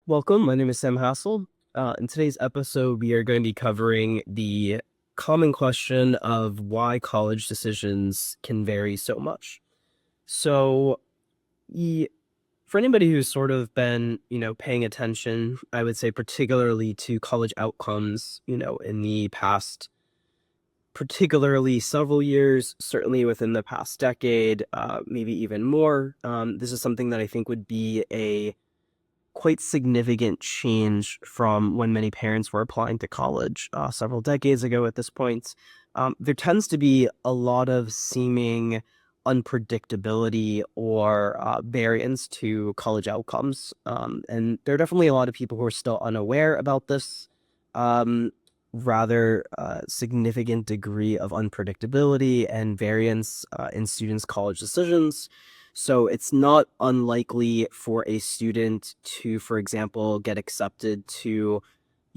Welcome. My name is Sam Hassel. In today's episode, we are going to be covering the common question of why college decisions can vary so much. So, e- for anybody who's sort of been, paying attention, I would say particularly to college outcomes, in the past, particularly several years, certainly within the past decade, maybe even more, this is something that I think would be a quite significant change from when many parents were applying to college several decades ago at this point. There tends to be a lot of seeming unpredictability or variance to college outcomes. And there are definitely a lot of people who are still unaware about this um, rather significant degree of unpredictability and variance in students' college decisions. So it's not unlikely for a student to, for example, get accepted to,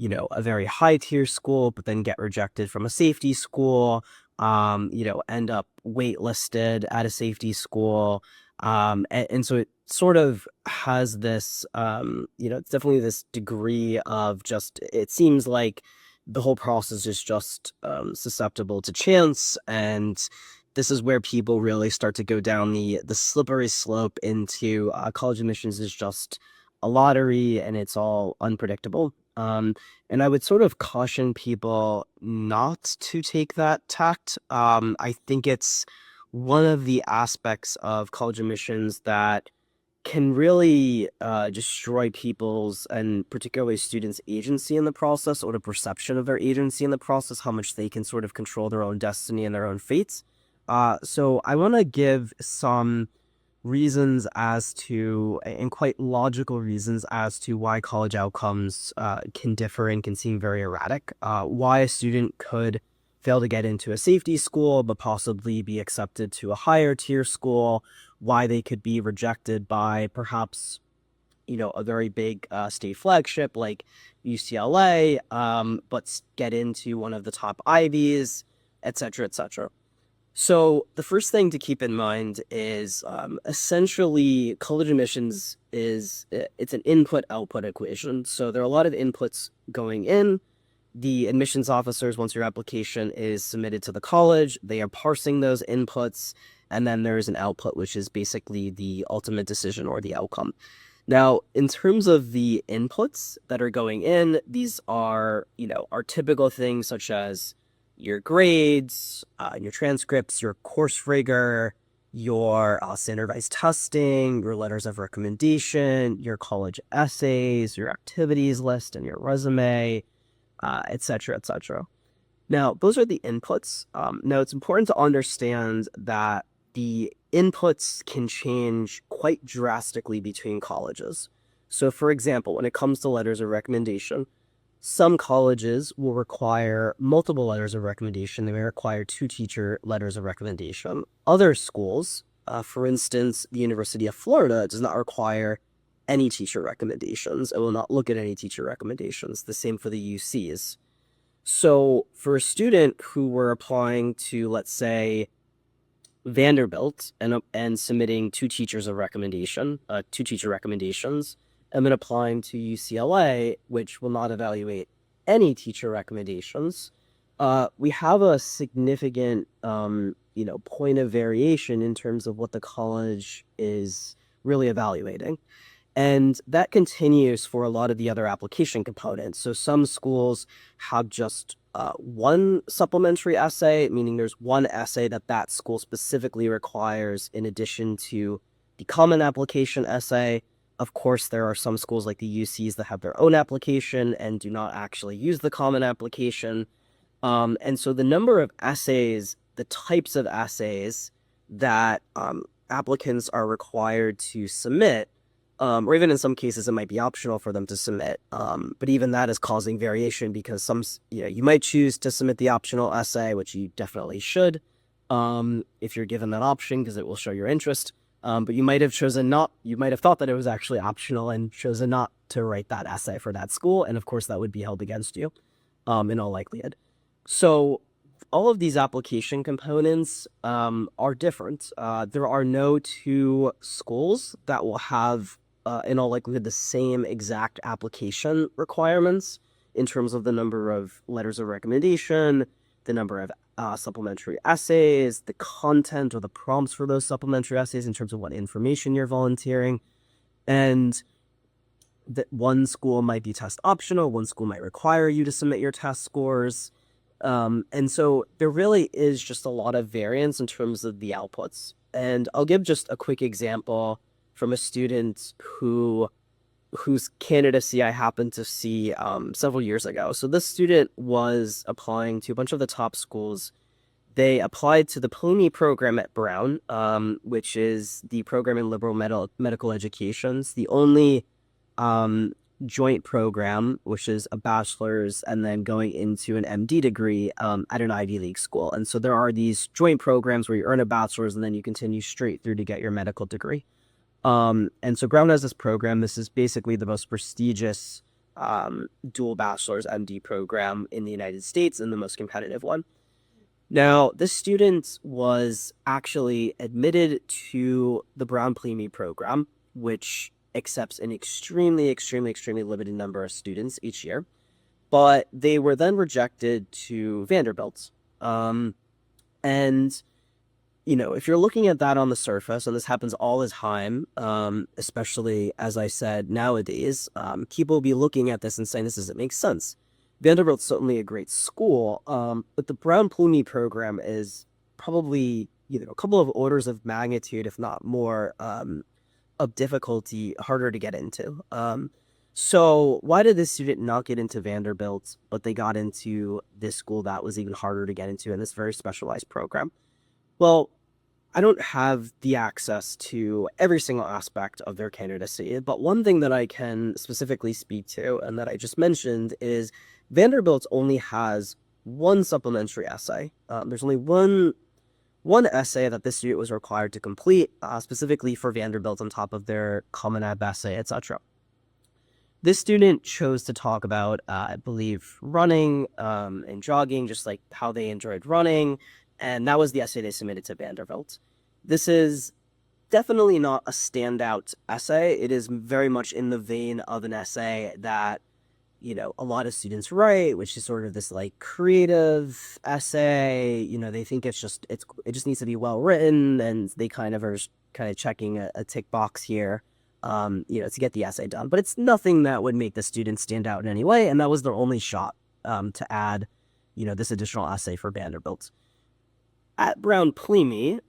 a very high tier school, but then get rejected from a safety school, end up waitlisted at a safety school. And so it sort of has this, it's definitely this degree of just, it seems like the whole process is just susceptible to chance, and this is where people really start to go down the slippery slope into college admissions is just a lottery and it's all unpredictable. And I would sort of caution people not to take that tact. I think it's one of the aspects of college admissions that can really destroy people's and particularly students' agency in the process, or the perception of their agency in the process, how much they can sort of control their own destiny and their own fates. So I want to give some reasons as to, and quite logical reasons as to why college outcomes can differ and can seem very erratic. Why a student could fail to get into a safety school, but possibly be accepted to a higher tier school, why they could be rejected by perhaps, a very big state flagship like UCLA, but get into one of the top Ivies, etc., etc. So the first thing to keep in mind is essentially college admissions it's an input-output equation. So there are a lot of inputs going in. The admissions officers, once your application is submitted to the college, they are parsing those inputs, and then there's an output, which is basically the ultimate decision or the outcome. Now, in terms of the inputs that are going in, these are, are typical things such as your grades, your transcripts, your course rigor, your standardized testing, your letters of recommendation, your college essays, your activities list, and your resume, etc., etc. Now, those are the inputs. Now, it's important to understand that the inputs can change quite drastically between colleges. So, for example, when it comes to letters of recommendation, some colleges will require multiple letters of recommendation. They may require 2 teacher letters of recommendation. Other schools, for instance, the University of Florida, does not require any teacher recommendations. It will not look at any teacher recommendations. The same for the UCs. So for a student who were applying to, let's say, Vanderbilt and submitting 2 teacher recommendations, and then applying to UCLA, which will not evaluate any teacher recommendations, we have a significant, point of variation in terms of what the college is really evaluating. And that continues for a lot of the other application components. So some schools have just one supplementary essay, meaning there's one essay that that school specifically requires in addition to the common application essay. Of course, there are some schools like the UCs that have their own application and do not actually use the common application. And so the number of essays, the types of essays that applicants are required to submit, or even in some cases, it might be optional for them to submit. But even that is causing variation because you might choose to submit the optional essay, which you definitely should, if you're given that option, because it will show your interest. But you might have thought that it was actually optional and chosen not to write that essay for that school. And of course, that would be held against you, in all likelihood. So all of these application components are different. There are no 2 schools that will have in all likelihood, the same exact application requirements in terms of the number of letters of recommendation, the number of supplementary essays, the content or the prompts for those supplementary essays in terms of what information you're volunteering. And that one school might be test optional, one school might require you to submit your test scores. And so there really is just a lot of variance in terms of the outputs. And I'll give just a quick example from a student whose candidacy I happened to see several years ago. So this student was applying to a bunch of the top schools. They applied to the PLME program at Brown, which is the program in liberal medical education. It's the only joint program, which is a bachelor's and then going into an MD degree at an Ivy League school. And so there are these joint programs where you earn a bachelor's and then you continue straight through to get your medical degree. And so Brown has this program. This is basically the most prestigious dual bachelor's MD program in the United States and the most competitive one. Now, this student was actually admitted to the Brown PLME program, which accepts an extremely limited number of students each year. But they were then rejected to Vanderbilt. And, you know, if you're looking at that on the surface, and this happens all the time, especially, as I said, nowadays, people will be looking at this and saying, this doesn't make sense. Vanderbilt's certainly a great school, but the Brown PLME program is probably, you know, a couple of orders of magnitude, if not more, of difficulty, harder to get into. So why did this student not get into Vanderbilt, but they got into this school that was even harder to get into in this very specialized program? Well, I don't have the access to every single aspect of their candidacy, but one thing that I can specifically speak to and that I just mentioned is Vanderbilt only has one supplementary essay. There's only one essay that this student was required to complete, specifically for Vanderbilt on top of their Common App essay, etc. This student chose to talk about, I believe, running and jogging, just like how they enjoyed running, and that was the essay they submitted to Vanderbilt. This is definitely not a standout essay. It is very much in the vein of an essay that, you know, a lot of students write, which is sort of this like creative essay. You know, they think it just needs to be well written, and they kind of are checking a tick box here, you know, to get the essay done. But it's nothing that would make the students stand out in any way, and that was their only shot to add, you know, this additional essay for Vanderbilt. At Brown PLME,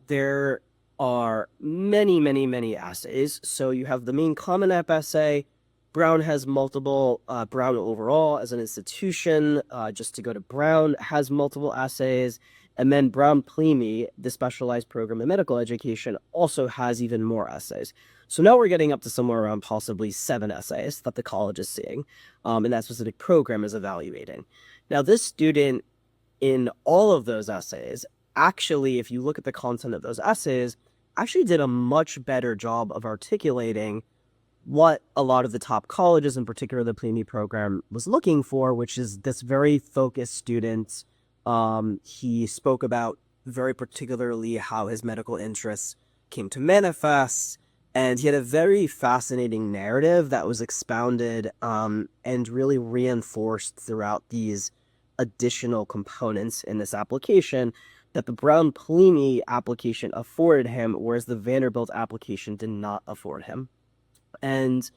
there are many essays. So you have the main Common App essay. Brown has multiple, Brown overall as an institution, just to go to Brown, has multiple essays. And then Brown PLME, the specialized program in medical education, also has even more essays. So now we're getting up to somewhere around possibly 7 essays that the college is seeing, and that specific program is evaluating. Now, this student, in all of those essays, actually, if you look at the content of those essays, actually did a much better job of articulating what a lot of the top colleges, in particular the PLME program, was looking for, which is this very focused student. He spoke about very particularly how his medical interests came to manifest, and he had a very fascinating narrative that was expounded and really reinforced throughout these additional components in this application that the Brown PLME application afforded him, whereas the Vanderbilt application did not afford him. And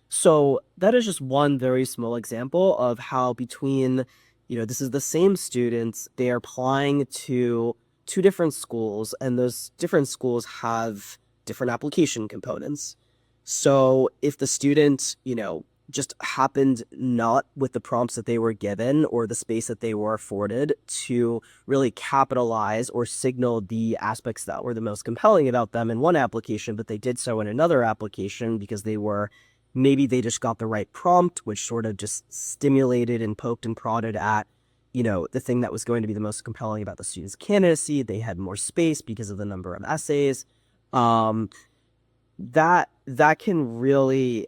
so that is just one very small example of how between, you know, this is the same students, they are applying to 2 different schools, and those different schools have different application components. So if the student, you know, just happened not with the prompts that they were given or the space that they were afforded to really capitalize or signal the aspects that were the most compelling about them in one application, but they did so in another application because maybe they just got the right prompt, which sort of just stimulated and poked and prodded at, you know, the thing that was going to be the most compelling about the student's candidacy. They had more space because of the number of essays. That can really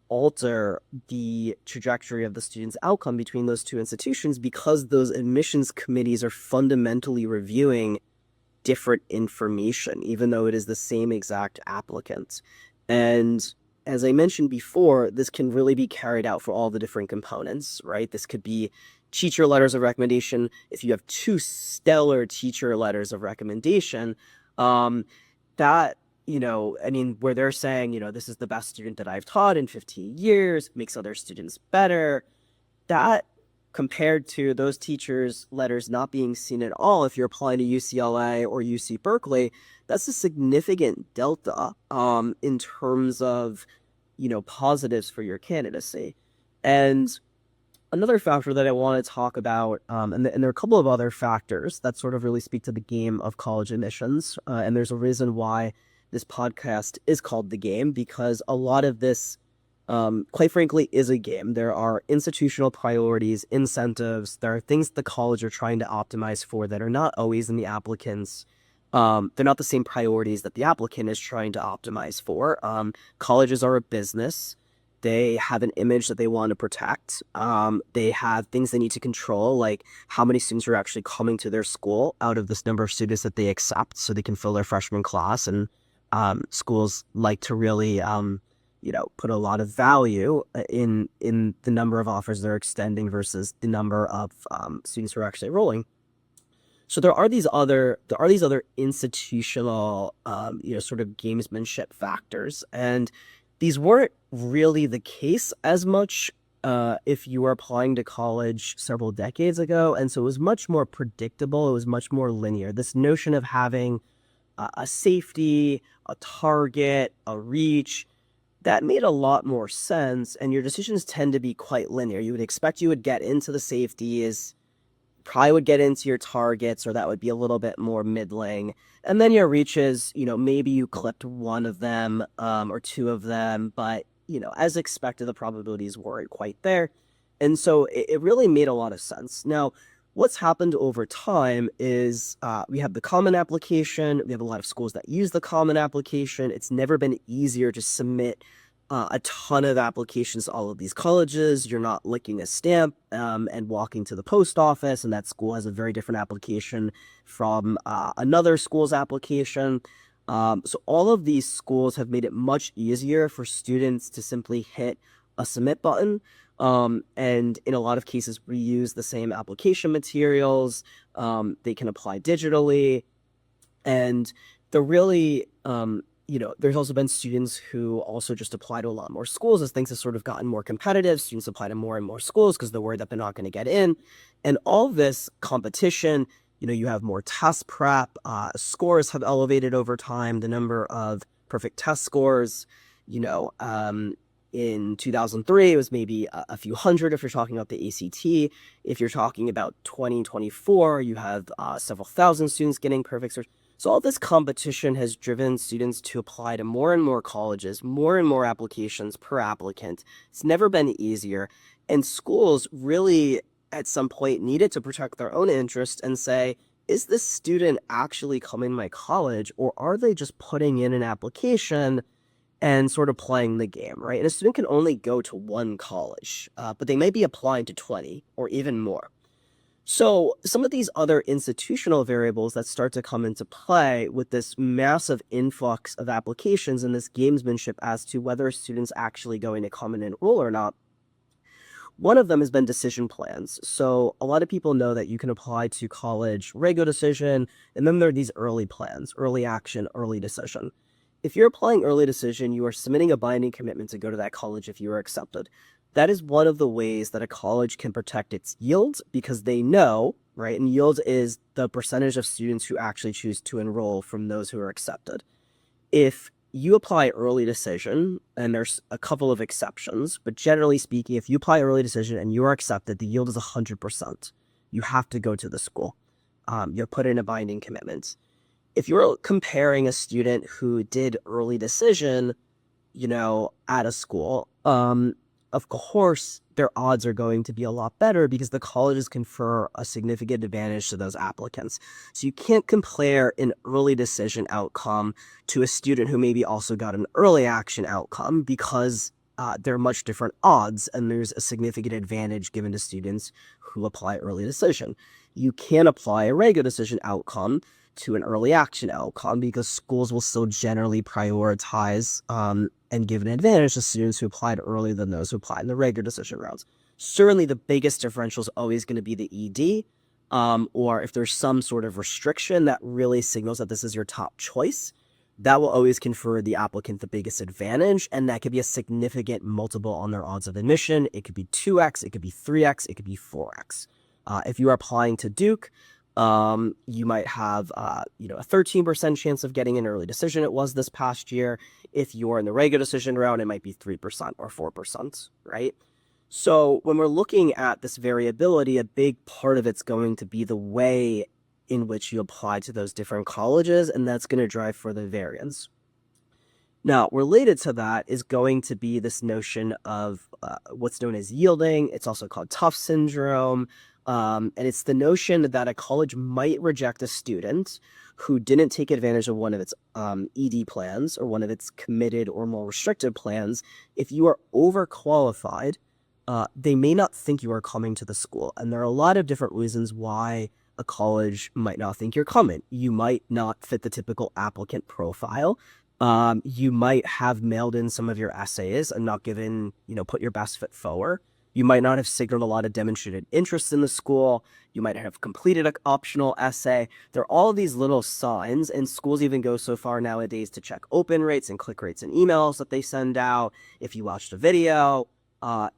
alter the trajectory of the student's outcome between those 2 institutions, because those admissions committees are fundamentally reviewing different information, even though it is the same exact applicant. And as I mentioned before, this can really be carried out for all the different components, right? This could be teacher letters of recommendation. If you have two stellar teacher letters of recommendation, that, I mean, where they're saying, this is the best student that I've taught in 15 years, makes other students better, that compared to those teachers' letters not being seen at all, if you're applying to UCLA or UC Berkeley, that's a significant delta in terms of, positives for your candidacy. And another factor that I want to talk about, and there are a couple of other factors that sort of really speak to the game of college admissions. And there's a reason why this podcast is called The Game, because a lot of this, quite frankly, is a game. There are institutional priorities, incentives. There are things the college are trying to optimize for that are not always in the applicant's. They're not the same priorities that the applicant is trying to optimize for. Colleges are a business. They have an image that they want to protect. They have things they need to control, like how many students are actually coming to their school out of this number of students that they accept so they can fill their freshman class. And schools like to really, put a lot of value in the number of offers they're extending versus the number of students who are actually enrolling. So there are these other institutional, sort of gamesmanship factors, and these weren't really the case as much if you were applying to college several decades ago, and so it was much more predictable. It was much more linear. This notion of having a safety, a target, a reach, that made a lot more sense, and your decisions tend to be quite linear. You would expect you would get into the safeties, probably would get into your targets, or that would be a little bit more middling. And then your reaches, maybe you clipped one of them or two of them, but, as expected, the probabilities weren't quite there. And so it really made a lot of sense. Now, what's happened over time is we have the common application. We have a lot of schools that use the common application. It's never been easier to submit a ton of applications to all of these colleges. You're not licking a stamp and walking to the post office, and that school has a very different application from another school's application. So all of these schools have made it much easier for students to simply hit a submit button, and in a lot of cases reuse the same application materials. They can apply digitally, and they're really there's also been students who also just apply to a lot more schools as things have sort of gotten more competitive. Students apply to more and more schools because they're worried that they're not going to get in. And all this competition, you have more test prep, scores have elevated over time. The number of perfect test scores, in 2003, it was maybe a few hundred if you're talking about the ACT. If you're talking about 2024, you have several thousand students getting perfect scores. So all this competition has driven students to apply to more and more colleges, more and more applications per applicant. It's never been easier. And schools really, at some point, needed to protect their own interest and say, is this student actually coming to my college, or are they just putting in an application and sort of playing the game, right? And a student can only go to one college, but they may be applying to 20 or even more. So some of these other institutional variables that start to come into play with this massive influx of applications and this gamesmanship as to whether a student's actually going to come and enroll or not. One of them has been decision plans. So a lot of people know that you can apply to college rego decision, and then there are these early plans, early action, early decision. If you're applying early decision, you are submitting a binding commitment to go to that college if you are accepted. That is one of the ways that a college can protect its yield, because they know, right? And yield is the percentage of students who actually choose to enroll from those who are accepted. If you apply early decision, and there's a couple of exceptions, but generally speaking, if you apply early decision and you are accepted, the yield is 100%. You have to go to the school. You're put in a binding commitment. If you're comparing a student who did early decision, at a school, of course, their odds are going to be a lot better because the colleges confer a significant advantage to those applicants. So you can't compare an early decision outcome to a student who maybe also got an early action outcome, because they're much different odds, and there's a significant advantage given to students who apply early decision. You can apply a rego decision outcome to an early action outcome, because schools will still generally prioritize and give an advantage to students who applied earlier than those who applied in the regular decision rounds. Certainly the biggest differential is always going to be the ED, or if there's some sort of restriction that really signals that this is your top choice, that will always confer the applicant the biggest advantage, and that could be a significant multiple on their odds of admission. It could be 2x, it could be 3x, it could be 4x. If you are applying to Duke, you might have a 13% chance of getting an early decision. It was this past year. If you're in the regular decision round, it might be 3% or 4%, right? So when we're looking at this variability, a big part of it's going to be the way in which you apply to those different colleges, and that's going to drive further variance. Now, related to that is going to be this notion of what's known as yielding. It's also called Tufts syndrome. And it's the notion that a college might reject a student who didn't take advantage of one of its ED plans or one of its committed or more restricted plans. If you are overqualified, they may not think you are coming to the school. And there are a lot of different reasons why a college might not think you're coming. You might not fit the typical applicant profile. You might have mailed in some of your essays and not given, put your best foot forward. You might not have signaled a lot of demonstrated interest in the school. You might have completed an optional essay. There are all these little signs, and schools even go so far nowadays to check open rates and click rates in emails that they send out. If you watched a video,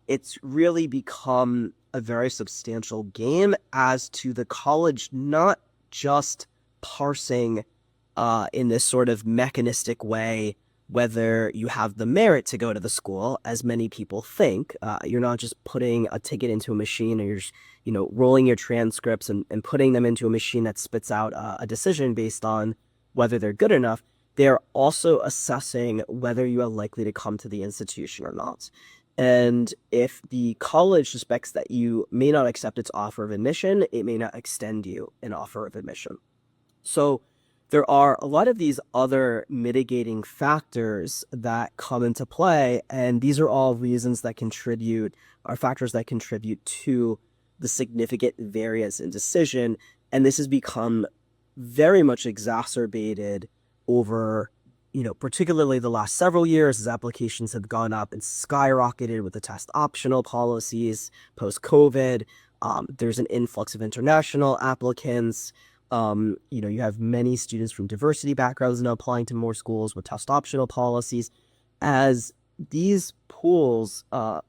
it's really become a very substantial game as to the college not just parsing in this sort of mechanistic way whether you have the merit to go to the school, as many people think. You're not just putting a ticket into a machine, or you're just, rolling your transcripts and putting them into a machine that spits out a decision based on whether they're good enough. They're also assessing whether you are likely to come to the institution or not. And if the college suspects that you may not accept its offer of admission, it may not extend you an offer of admission. So there are a lot of these other mitigating factors that come into play, and these are all reasons that are factors that contribute to the significant variance in decision. And this has become very much exacerbated over, particularly the last several years, as applications have gone up and skyrocketed with the test optional policies post-COVID. There's an influx of international applicants. You have many students from diversity backgrounds now applying to more schools with test optional policies. As these pools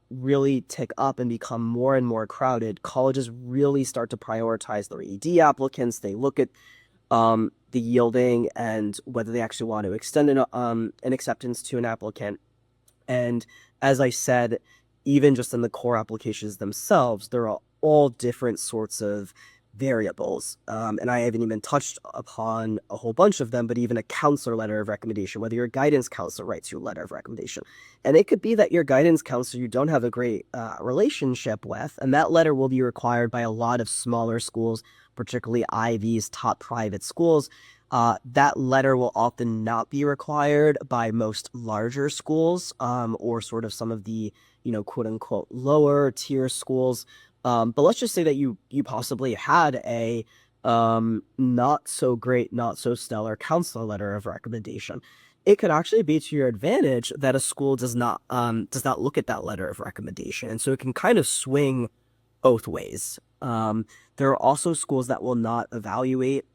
really tick up and become more and more crowded, colleges really start to prioritize their ED applicants. They look at the yielding and whether they actually want to extend an acceptance to an applicant. And as I said, even just in the core applications themselves, there are all different sorts of variables. And I haven't even touched upon a whole bunch of them, but even a counselor letter of recommendation, whether your guidance counselor writes you a letter of recommendation. And it could be that your guidance counselor you don't have a great relationship with, and that letter will be required by a lot of smaller schools, particularly Ivies, top private schools. That letter will often not be required by most larger schools, or sort of some of the, quote unquote, lower tier schools. But let's just say that you possibly had a not so great, not so stellar counselor letter of recommendation. It could actually be to your advantage that a school does not look at that letter of recommendation, and so it can kind of swing both ways. There are also schools that will not evaluate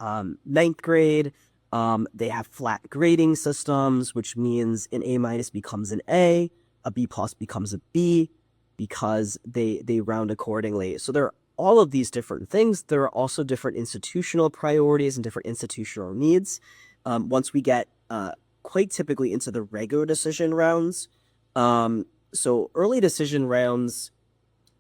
ninth grade. They have flat grading systems, which means an A- becomes an A B+ becomes a B, because they round accordingly. So there are all of these different things. There are also different institutional priorities and different institutional needs. Once we get quite typically into the regular decision rounds, so early decision rounds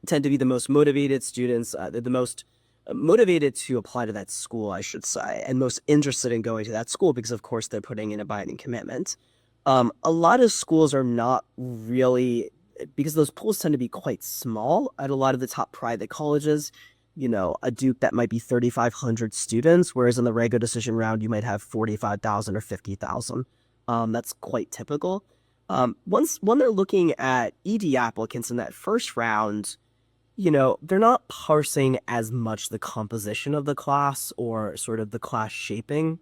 tend to be the most motivated students, the most motivated to apply to that school, I should say, and most interested in going to that school because, of course, they're putting in a binding commitment. A lot of schools are not really, because those pools tend to be quite small at a lot of the top private colleges. A Duke that might be 3,500 students, whereas in the regular decision round, you might have 45,000 or 50,000. That's quite typical. When they're looking at ED applicants in that first round, they're not parsing as much the composition of the class or sort of the class shaping,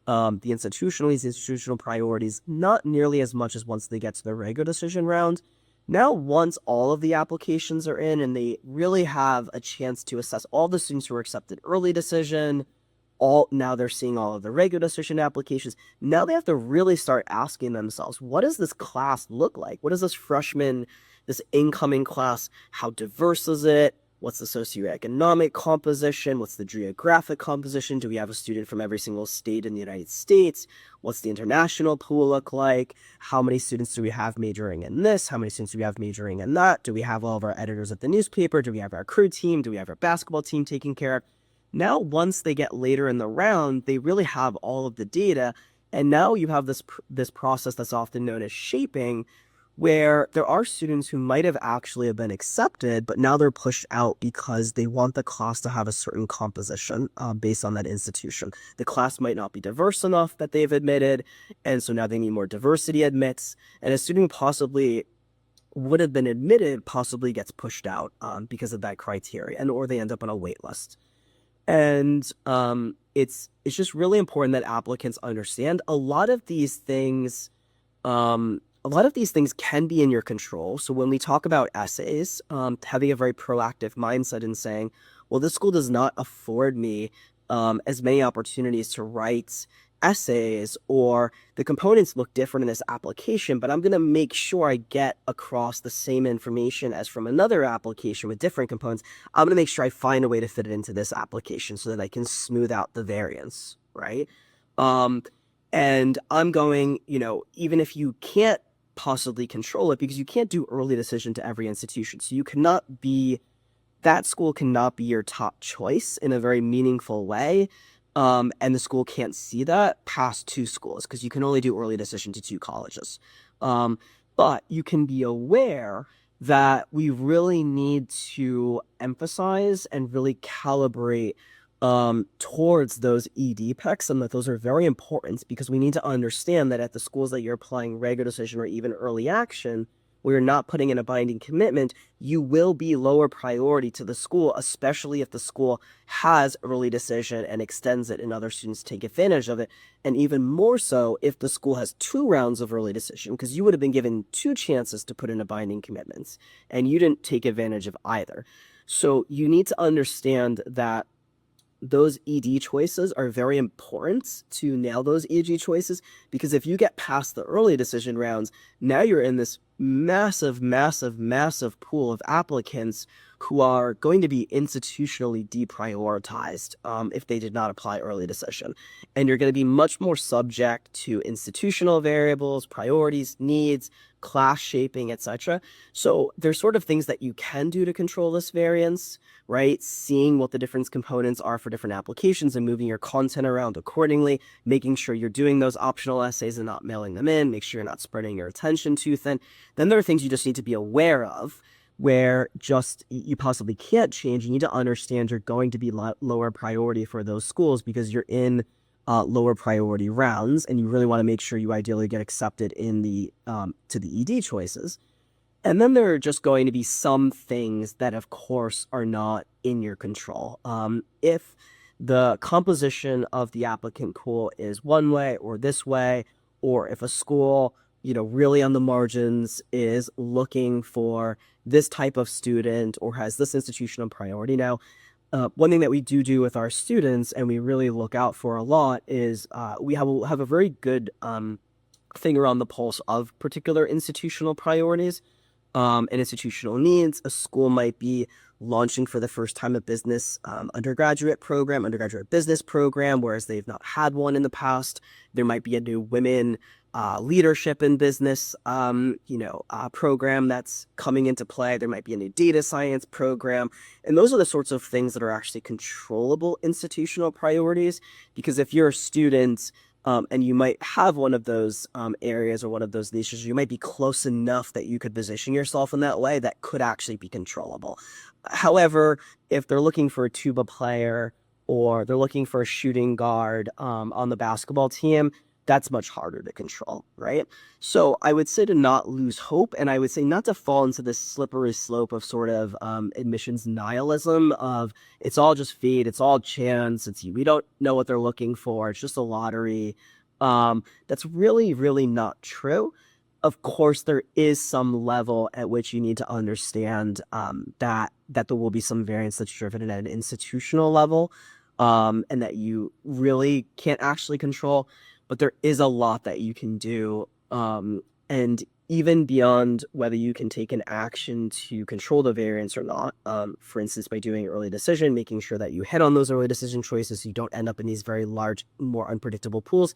the institutional priorities, not nearly as much as once they get to the regular decision round. Now, once all of the applications are in and they really have a chance to assess all the students who are accepted early decision, now they're seeing all of the regular decision applications. Now they have to really start asking themselves, what does this class look like? What is this incoming class? How diverse is it? What's the socioeconomic composition? What's the geographic composition? Do we have a student from every single state in the United States? What's the international pool look like? How many students do we have majoring in this? How many students do we have majoring in that? Do we have all of our editors at the newspaper? Do we have our crew team? Do we have our basketball team taken care of? Now, once they get later in the round, they really have all of the data. And now you have this process that's often known as shaping, where there are students who might have actually been accepted, but now they're pushed out because they want the class to have a certain composition based on that institution. The class might not be diverse enough that they've admitted, and so now they need more diversity admits. And a student who possibly would have been admitted possibly gets pushed out because of that criteria, or they end up on a wait list. And it's just really important that applicants understand a lot of these things. A lot of these things can be in your control. So when we talk about essays, having a very proactive mindset and saying, well, this school does not afford me as many opportunities to write essays, or the components look different in this application, but I'm going to make sure I get across the same information as from another application with different components. I'm going to make sure I find a way to fit it into this application so that I can smooth out the variance, right? And I'm going, even if you can't possibly control it, because you can't do early decision to every institution. So that school cannot be your top choice in a very meaningful way. And the school can't see that past 2 schools because you can only do early decision to 2 colleges. But you can be aware that we really need to emphasize and really calibrate towards those ED picks, and that those are very important because we need to understand that at the schools that you're applying regular decision or even early action, where you're not putting in a binding commitment, you will be lower priority to the school, especially if the school has early decision and extends it and other students take advantage of it. And even more so if the school has 2 rounds of early decision, because you would have been given 2 chances to put in a binding commitment and you didn't take advantage of either. So you need to understand that those ED choices are very important to nail those ED choices, because if you get past the early decision rounds, now you're in this massive, massive, massive pool of applicants who are going to be institutionally deprioritized if they did not apply early decision. And you're going to be much more subject to institutional variables, priorities, needs, class shaping, etc. So there's sort of things that you can do to control this variance, right? Seeing what the different components are for different applications and moving your content around accordingly, making sure you're doing those optional essays and not mailing them in, make sure you're not spreading your attention too thin. Then there are things you just need to be aware of where just you possibly can't change. You need to understand you're going to be lower priority for those schools because you're in lower priority rounds, and you really want to make sure you ideally get accepted in to the ED choices. And then there are just going to be some things that, of course, are not in your control. If the composition of the applicant pool is one way or this way, or if a school, really on the margins is looking for this type of student or has this institutional priority. Now, one thing that we do with our students and we really look out for a lot is we have a very good finger on the pulse of particular institutional priorities and institutional needs. A school might be launching for the first time a business undergraduate business program, whereas they've not had one in the past. There might be a new women leadership in business program that's coming into play. There might be a new data science program. And those are the sorts of things that are actually controllable institutional priorities, because if you're a student and you might have one of those areas or one of those niches, you might be close enough that you could position yourself in that way that could actually be controllable. However, if they're looking for a tuba player or they're looking for a shooting guard on the basketball team, that's much harder to control, right? So I would say to not lose hope, and I would say not to fall into this slippery slope of sort of admissions nihilism of it's all just fate, it's all chance, we don't know what they're looking for, it's just a lottery. That's really, really not true. Of course, there is some level at which you need to understand that there will be some variance that's driven at an institutional level, and that you really can't actually control. But there is a lot that you can do, and even beyond whether you can take an action to control the variance or not. For instance, by doing early decision, making sure that you hit on those early decision choices, so you don't end up in these very large, more unpredictable pools.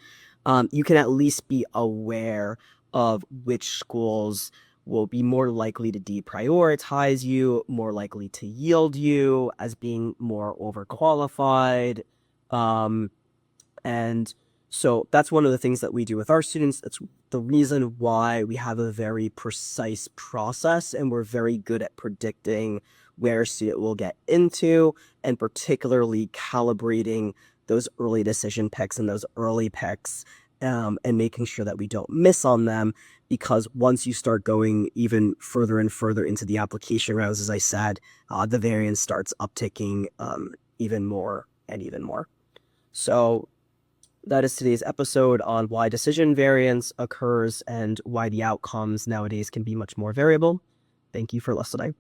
You can at least be aware of which schools will be more likely to deprioritize you, more likely to yield you as being more overqualified. And so that's one of the things that we do with our students. That's the reason why we have a very precise process, and we're very good at predicting where a student will get into, and particularly calibrating those early decision picks and those early picks, and making sure that we don't miss on them. Because once you start going even further and further into the application rounds, as I said, the variance starts upticking even more and even more. So that is today's episode on why decision variance occurs and why the outcomes nowadays can be much more variable. Thank you for listening.